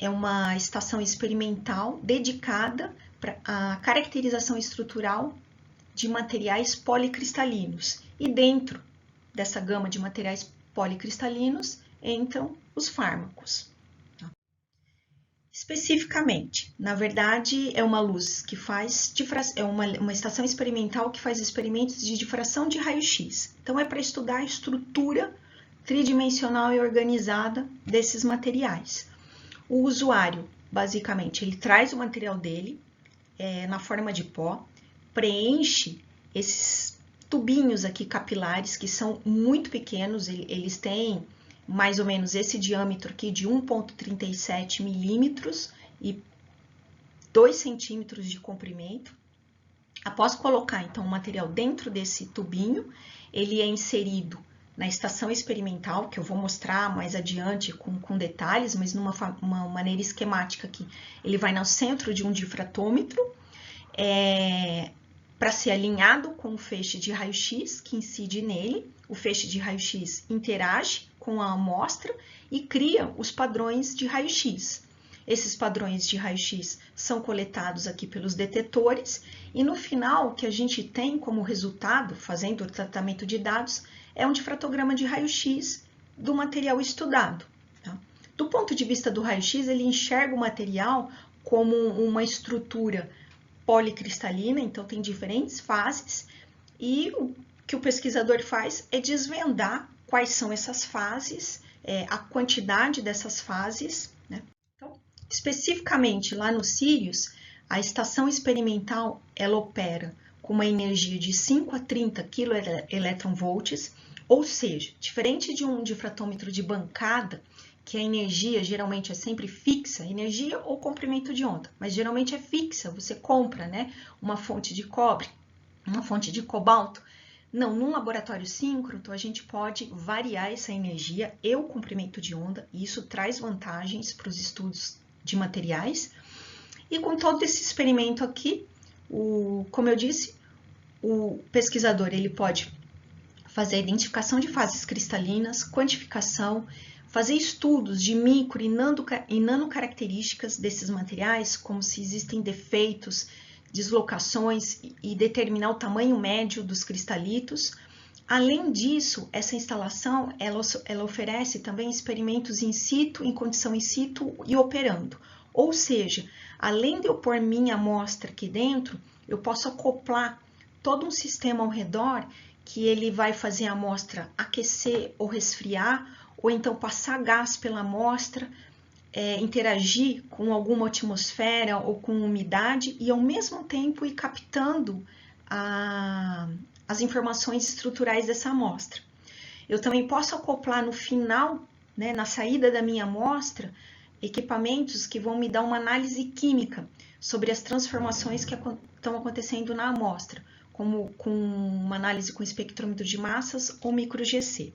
é uma estação experimental dedicada à caracterização estrutural de materiais policristalinos. E dentro dessa gama de materiais policristalinos entram os fármacos. Especificamente, na verdade, é uma luz que faz uma estação experimental que faz experimentos de difração de raio-x. Então, é para estudar a estrutura tridimensional e organizada desses materiais. O usuário, basicamente, ele traz o material dele na forma de pó, preenche esses tubinhos aqui capilares, que são muito pequenos, eles têm mais ou menos esse diâmetro aqui de 1,37 milímetros e 2 centímetros de comprimento. Após colocar, então, o material dentro desse tubinho, ele é inserido na estação experimental, que eu vou mostrar mais adiante com detalhes, mas numa maneira esquemática aqui. Ele vai no centro de um difratômetro, para ser alinhado com o feixe de raio-x que incide nele. O feixe de raio-x interage com a amostra e cria os padrões de raio-x. Esses padrões de raio-x são coletados aqui pelos detetores e no final o que a gente tem como resultado, fazendo o tratamento de dados, é um difratograma de raio-x do material estudado. Tá? Do ponto de vista do raio-x, ele enxerga o material como uma estrutura policristalina, então tem diferentes fases, e o que o pesquisador faz é desvendar quais são essas fases, a quantidade dessas fases, né? Então, especificamente lá no Sirius, a estação experimental ela opera com uma energia de 5 a 30 keV, ou seja, diferente de um difratômetro de bancada, que a energia geralmente é sempre fixa, energia ou comprimento de onda, mas geralmente é fixa, você compra, né, uma fonte de cobre, uma fonte de cobalto. Não, num laboratório síncrono, a gente pode variar essa energia e o comprimento de onda, e isso traz vantagens para os estudos de materiais. E com todo esse experimento aqui, como eu disse, o pesquisador ele pode fazer a identificação de fases cristalinas, quantificação, fazer estudos de micro e nanocaracterísticas desses materiais, como se existem defeitos, deslocações e determinar o tamanho médio dos cristalitos. Além disso, essa instalação ela oferece também experimentos in situ, em condição in situ e operando. Ou seja, além de eu pôr minha amostra aqui dentro, eu posso acoplar todo um sistema ao redor que ele vai fazer a amostra aquecer ou resfriar, ou então passar gás pela amostra, interagir com alguma atmosfera ou com umidade e ao mesmo tempo ir captando as informações estruturais dessa amostra. Eu também posso acoplar no final, né, na saída da minha amostra, equipamentos que vão me dar uma análise química sobre as transformações que estão acontecendo na amostra, como com uma análise com espectrômetro de massas ou micro-GC.